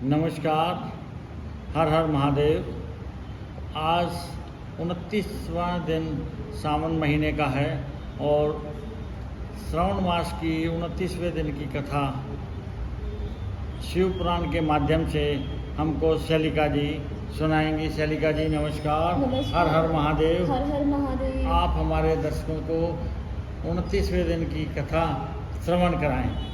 नमस्कार। हर हर महादेव। आज 29वां दिन सावन महीने का है और श्रावण मास की 29वें दिन की कथा शिव पुराण के माध्यम से हमको शैलिका जी सुनाएंगी। शैलिका जी नमस्कार। नमस्कार। हर हर महादेव। हर हर महादेव। आप हमारे दर्शकों को 29वें दिन की कथा श्रवण कराएं।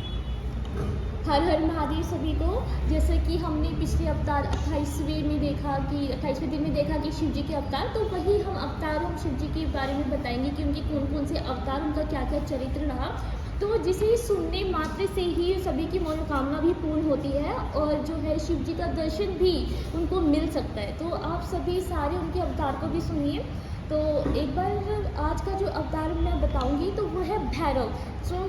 हर हर महादेव सभी को। जैसे कि हमने पिछले अवतार 28वें में देखा कि 28वें दिन में देखा कि शिव जी के अवतार, तो वही हम अवतार हम शिव जी के बारे में बताएंगे कि उनके कौन कौन से अवतार, उनका क्या क्या चरित्र रहा। तो जिसे सुनने मात्र से ही सभी की मनोकामना भी पूर्ण होती है और जो है शिव जी का दर्शन भी उनको मिल सकता है। तो आप सभी सारे उनके अवतार को भी सुनिए। तो एक बार आज का जो अवतार मैं बताऊंगी तो वो है भैरव।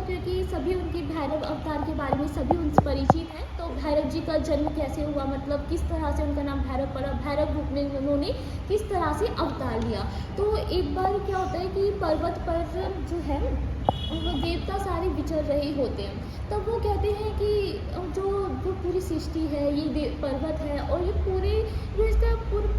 क्योंकि सभी उनके भैरव अवतार के बारे में सभी उनसे परिचित हैं। तो भैरव जी का जन्म कैसे हुआ, मतलब किस तरह से उनका नाम भैरव पड़ा, भैरव रूप में उन्होंने किस तरह से अवतार लिया। तो एक बार क्या होता है कि पर्वत पर जो है वो देवता सारे विचर रहे होते हैं। तब वो कहते हैं कि जो पूरी सृष्टि है ये पर्वत है और ये पूरे जो इसका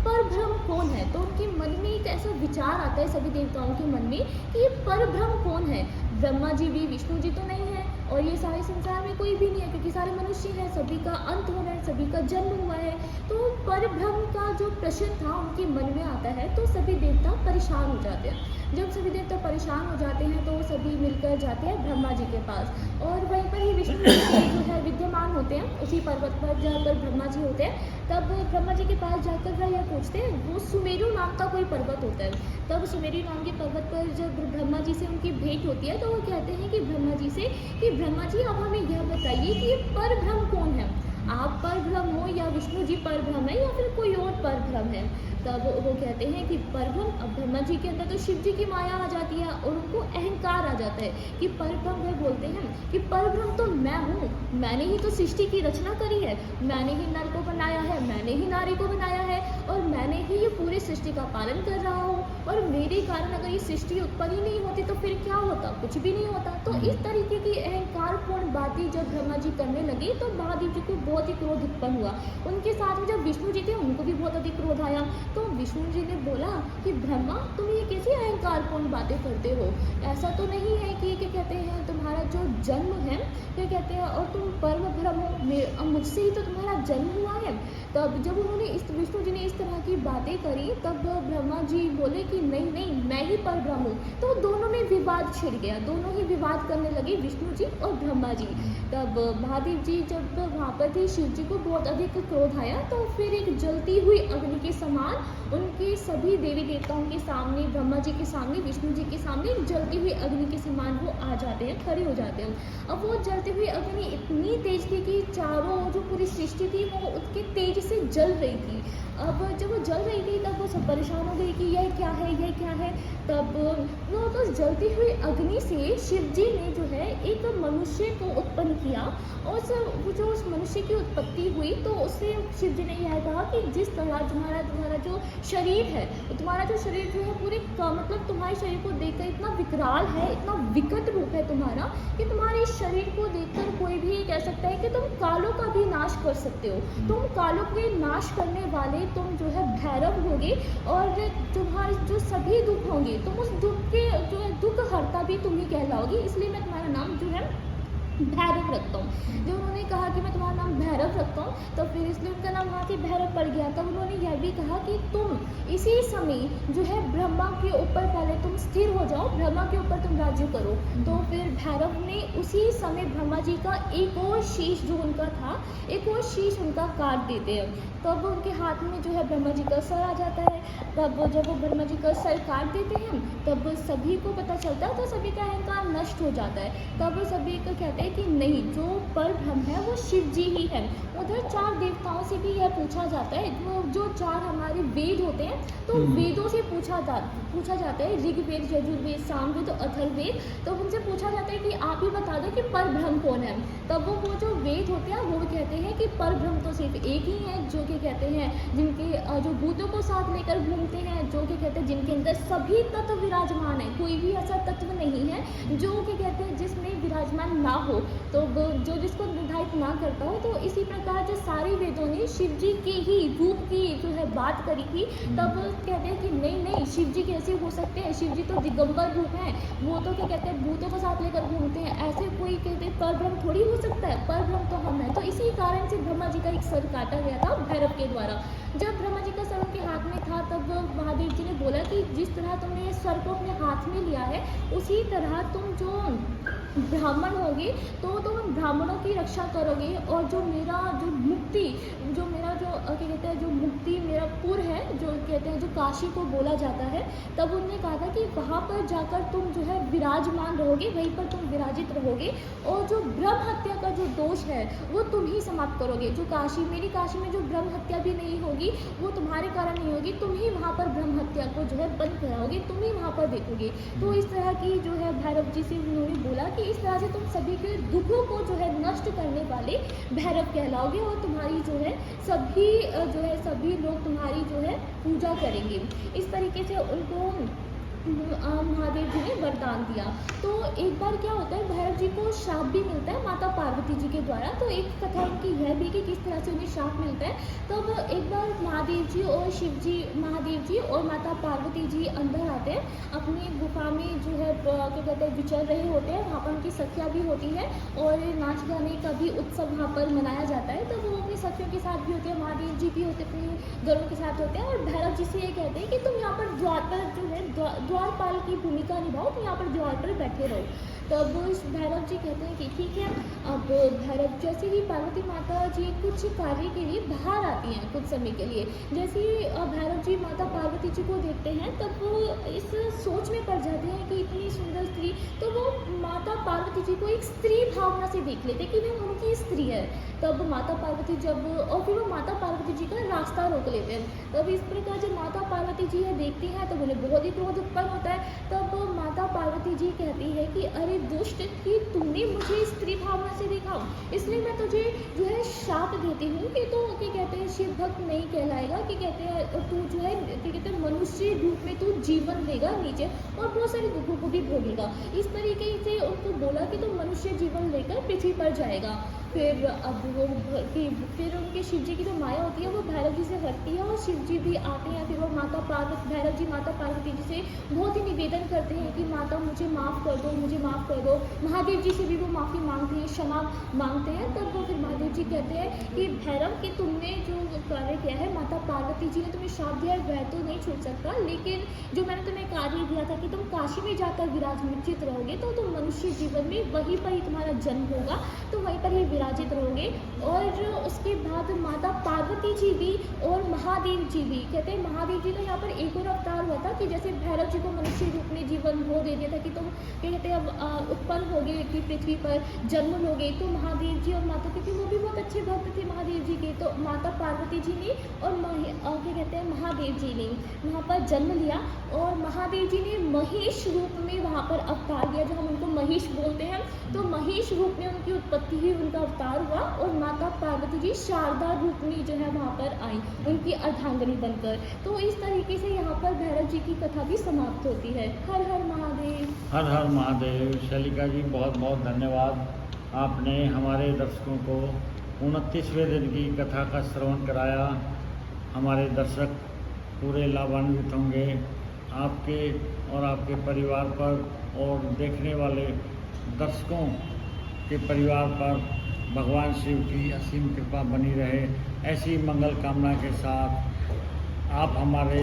परब्रह्म कौन है। तो उनके मन में एक ऐसा विचार आता है सभी देवताओं के मन में कि ये परब्रह्म कौन है। ब्रह्मा जी भी, विष्णु जी तो नहीं है और ये सारे संसार में कोई भी नहीं है क्योंकि सारे मनुष्य हैं, सभी का अंत हो रहा है, सभी का जन्म हुआ है। तो परब्रह्म का जो प्रश्न था उनके मन में आता है तो सभी देवता परेशान हो जाते हैं। जब सभी देवता परेशान हो जाते हैं तो सभी मिलकर जाते हैं ब्रह्मा जी के पास और वहीं पर ही विष्णु जी जो है विद्यमान होते हैं उसी पर्वत पर जहाँ पर ब्रह्मा जी होते हैं। तब ब्रह्मा जी के पास जाकर वह यह पूछते हैं, वो सुमेरु नाम का कोई पर्वत होता है। तब सुमेरु नाम के पर्वत पर जब ब्रह्मा जी से उनकी भेंट होती है तो वो कहते हैं कि ब्रह्मा जी से कि ब्रह्मा जी अब हमें यह बताइए कि ये परब्रह्म कौन है। आप परब्रह्म हो या विष्णु जी परब्रह्म है या फिर कोई और परब्रह्म है। तब वो कहते हैं कि परब्रह्म, अब ब्रह्मा जी के अंदर तो शिव जी की माया आ जाती है और उनको अहंकार आ जाता है कि परब्रह्म। वह बोलते हैं कि परब्रह्म तो मैं हूँ, मैंने ही तो सृष्टि की रचना करी है, मैंने ही नर को बनाया है, मैंने ही नारी को बनाया है और मैंने ही ये पूरी सृष्टि का पालन कर रहा हूँ और मेरे कारण अगर ये सृष्टि उत्पन्न ही नहीं होती तो फिर क्या होता, कुछ भी नहीं होता। तो इस तरीके की अहंकारपूर्ण बातें जब ब्रह्मा जी करने लगे तो महादेव जी को बहुत ही क्रोध उत्पन्न हुआ। उनके साथ में जब विष्णु जी थे उनको भी बहुत अधिक क्रोध आया। तो विष्णु जी ने बोला कि ब्रह्मा तुम ये कैसी अहंकारपूर्ण बातें करते हो, ऐसा तो नहीं है कि क्या कहते हैं तुम्हारा जो जन्म है क्या कहते हैं और तुम परम ब्रह्म हो, मुझसे ही तो तुम्हारा जन्म हुआ है। तब जब उन्होंने विष्णु जी ने इस तरह की बातें करी तब ब्रह्मा जी बोले कि नहीं नहीं मैं ही पर ब्रह्म हूँ। तो दोनों में विवाद छिड़ गया, दोनों ही विवाद करने लगे विष्णु जी और ब्रह्मा जी। तब महादेव जी जब वहाँ पर थे शिव जी को बहुत अधिक क्रोध आया तो फिर एक जलती हुई अग्नि के समान उनके सभी देवी देवताओं के सामने, ब्रह्मा जी के सामने, विष्णु जी के सामने जलती हुई अग्नि के समान वो आ जाते हैं, खड़े हो जाते हैं। अब वो जलती हुई अग्नि इतनी तेज थी कि चारों जो पूरी सृष्टि थी वो उसके तेज से जल रही थी। अब जब वो जल रही थी तब वो सब परेशान हो गई कि यह क्या है, यह क्या है। तब वो तो जलती हुई अग्नि से शिव जी ने जो है एक मनुष्य को उत्पन्न किया और जो उस मनुष्य की उत्पत्ति हुई तो उससे शिव जी ने यह कहा कि जिस तरह तुम्हारा जो शरीर है, तुम्हारा जो शरीर जो है पूरे मतलब तुम्हारे शरीर को देखकर इतना विकराल है, इतना विकट रूप है तुम्हारा कि तुम्हारे इस शरीर को देखकर कोई भी कह सकता है कि तुम कालों का भी नाश कर सकते हो। तुम कालों के नाश करने वाले तुम जो है भैरव होगे और तुम्हारे जो सभी दुख होंगे तुम उस दुख के जो है दुख हरता भी तुम ही कहलाओगी, इसलिए मैं तुम्हारा नाम जो है भैरव रखता हूँ। जब उन्होंने कहा कि मैं तुम्हारा नाम भैरव रखता हूँ तो फिर इसलिए उनका नाम वहाँ से भैरव पड़ गया। तब उन्होंने यह भी कहा कि तुम इसी समय जो है ब्रह्मा के ऊपर पहले तुम स्थिर हो जाओ, ब्रह्मा के ऊपर तुम राज्य करो। तो फिर भैरव ने उसी समय ब्रह्मा जी का एक और शीश जो उनका था, एक और शीश उनका काट देते हैं। तब उनके हाथ में जो है ब्रह्मा जी का सर आ जाता है। तब जब वो ब्रह्मा जी का सर काट देते हैं तब सभी को पता चलता है तो सभी का अहंकार नष्ट हो जाता है। तब सभी को कहते हैं कि नहीं, जो परब्रह्म है वो शिव जी ही है। उधर चार देवताओं से भी यह पूछा जाता है, जो चार हमारे वेद होते हैं तो वेदों से पूछा जाता है, ऋग्वेद, यजुर्वेद, सामवेद और अथर्ववेद। तो उनसे पूछा जाता है कि आप ही बता दो कि परब्रह्म कौन है। तब वो जो वेद होते हैं वो कहते हैं कि परब्रह्म तो सिर्फ एक ही है, जो कि कहते हैं जिनके जो भूतों को साथ लेकर घूमते हैं, जो कि कहते हैं जिनके अंदर सभी तत्व विराजमान है, कोई भी ऐसा तत्व नहीं है जो कि कहते हैं जिसमें विराजमान ना हो, तो जो जिसको निर्धारित ना करता हो, तो इसी प्रकार जो सारे वेदों ने शिव जी के ही रूप की जो है बात करी थी, तब कहते हैं कि नहीं नहीं, शिव जी कैसे हो सकते हैं, शिव जी तो दिगंबर रूप हैं, वो तो क्या कहते हैं भूतों को साथ लेकर घूमते हैं, ऐसे कोई कहते हैं परब्रह्म थोड़ी हो सकता है, परब्रह्म तो हम हैं। तो इसी कारण से ब्रह्मा जी का एक सर काटा गया था भैरव के द्वारा। जब ब्रह्मा जी का सर उनके हाथ में था, तब महादेव जी ने बोला कि जिस तरह तुमने सर को अपने हाथ में लिया है, उसी तरह तुम जो ब्राह्मण होगे तो तुम ब्राह्मणों की रक्षा करोगे, और जो मेरा जो मुक्ति, जो मेरा जो क्या कहते हैं जो मुक्ति मेरा पुर है, जो कहते हैं जो काशी को बोला जाता है, तब उन्होंने कहा था कि वहाँ पर जाकर तुम जो है विराजमान रहोगे, वहीं पर तुम विराजित रहोगे, और जो ब्रह्म हत्या का जो दोष है वो तुम ही समाप्त करोगे। जो काशी, मेरी काशी में जो ब्रह्म हत्या भी नहीं होगी, वो तुम्हारे कारण नहीं होगी, तुम ही वहाँ पर ब्रह्म हत्या को जो है बंद कराओगे, तुम ही वहाँ पर देखोगे। तो इस तरह की जो है भैरव जी से उन्होंने बोला कि इस तरह से तुम सभी के दुखों को जो है नष्ट करने वाले भैरव कहलाओगे, और तुम्हारी जो है सभी लोग तुम्हारी जो है पूजा करेंगे। इस तरीके से उनको महादेव जी ने वरदान दिया। तो एक बार क्या होता है, भैरव जी को श्राप भी मिलता है माता पार्वती जी के द्वारा। तो एक कथा उनकी यह भी कि किस तरह से उन्हें श्राप मिलता है। तब एक बार महादेव जी और शिव जी, महादेव जी और माता पार्वती जी अंदर आते हैं, अपनी गुफा में जो है क्या कहते हैं विचर रहे होते हैं, वहाँ पर उनकी सखियाँ भी होती है, और नाच गाने का भी उत्सव वहाँ पर मनाया जाता है। तब वो अपनी सखियों के साथ भी होते हैं, महादेव जी भी होते अपने गरुड़ के साथ होते हैं, और भैरव जी से ये कहते हैं कि तुम यहाँ पर द्वार पर जो है द्वारपाल की भूमिका निभाओ, तुम यहाँ पर द्वार पर बैठे रहो। तब भैरव जी कहते हैं कि ठीक है। अब भैरव जैसे ही पार्वती माता जी कुछ कार्य के लिए बाहर आती हैं कुछ समय के लिए, जैसे ही भैरव जी माता पार्वती जी को देखते हैं, तब वो इस सोच में पड़ जाते हैं कि इतनी सुंदर स्त्री, तो वो माता पार्वती जी को एक स्त्री भावना से देख लेते कि वह उनकी स्त्री है। तब माता पार्वती और फिर वो माता पार्वती जी का रास्ता रोक लेते हैं। तब इस प्रकार जब माता पार्वती जी यह देखती हैं, तब उन्हें बहुत ही क्रोध उत्पन्न होता है। तब माता पार्वती जी कहती है कि अरे दुष्ट, कि तूने मुझे स्त्री भावना से देखा, इसलिए मैं तुझे जो है श्राप देती हूँ कि तू क्या कहते हैं शिव भक्त नहीं कहलाएगा, कि कहते हैं तू जो है क्या कहते हैं मनुष्य रूप में तू जीवन लेगा नीचे, और बहुत सारे दुखों को भी भोगेगा। इस तरीके से उनको बोला कि तू मनुष्य जीवन लेकर पृथ्वी पर जाएगा। फिर अब वो फिर उनके शिव जी की जो माया होती है वो भैरव जी से हटती है, और शिव जी भी आते हैं। फिर वो भैरव जी माता पार्वती जी से बहुत ही निवेदन करते हैं कि माता मुझे माफ़ कर दो, मुझे माफ़ कर दो। महादेव जी से भी वो माफ़ी मांगते हैं, क्षमा मांगते हैं। तब वो फिर महादेव जी कहते हैं कि भैरव, कि तुमने जो कार्य किया है, माता पार्वती जी ने तुम्हें श्राप दिया है, वह तो नहीं छूट सकता, लेकिन जो मैंने तुम्हें कार्य दिया था कि तुम काशी में जाकर विराजित रहोगे, तो तुम मनुष्य जीवन में वहीं पर ही तुम्हारा जन्म होगा, तो वहीं पर ही विराजित रहोगे। और उसके बाद माता पार्वती जी भी और महादेव जी भी, कहते हैं महादेव जी का यहाँ पर एक और अवतार हुआ था कि जैसे भैरव जी को मनुष्य रूप में जीवन वो दे दिया था कि तुम क्या कहते हैं अब उत्पन्न होगे कि पृथ्वी पर जन्म लोगे, तो महादेव जी और माता, क्योंकि वो भी बहुत अच्छे भक्त थे महादेव जी के, तो माता पार्वती जी ने और क्या कहते हैं महादेव जी ने वहाँ पर जन्म लिया, और महादेव जी ने महेश रूप में वहाँ पर अवतार लिया, जो हम उनको महेश बोलते हैं। तो महेश रूप में उनकी उत्पत्ति हुई, उनका अवतार हुआ, और माता पार्वती जी शारदा रूप में जो है वहाँ पर आई, उनकी अर्धांगिनी बनकर। तो इस तरीके से यहाँ पर भैरव जी की कथा भी समाप्त होती है। हर हर महादेव। हर हर महादेव। शैलिका जी बहुत बहुत धन्यवाद, आपने हमारे दर्शकों को 29वें दिन की कथा का श्रवण कराया। हमारे दर्शक पूरे लाभान्वित होंगे आपके और आपके परिवार पर, और देखने वाले दर्शकों के परिवार पर भगवान शिव की असीम कृपा बनी रहे। ऐसी मंगल कामना के साथ आप हमारे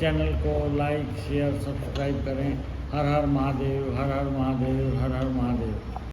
चैनल को लाइक, शेयर, सब्सक्राइब करें। हर हर महादेव, हर हर महादेव, हर हर महादेव।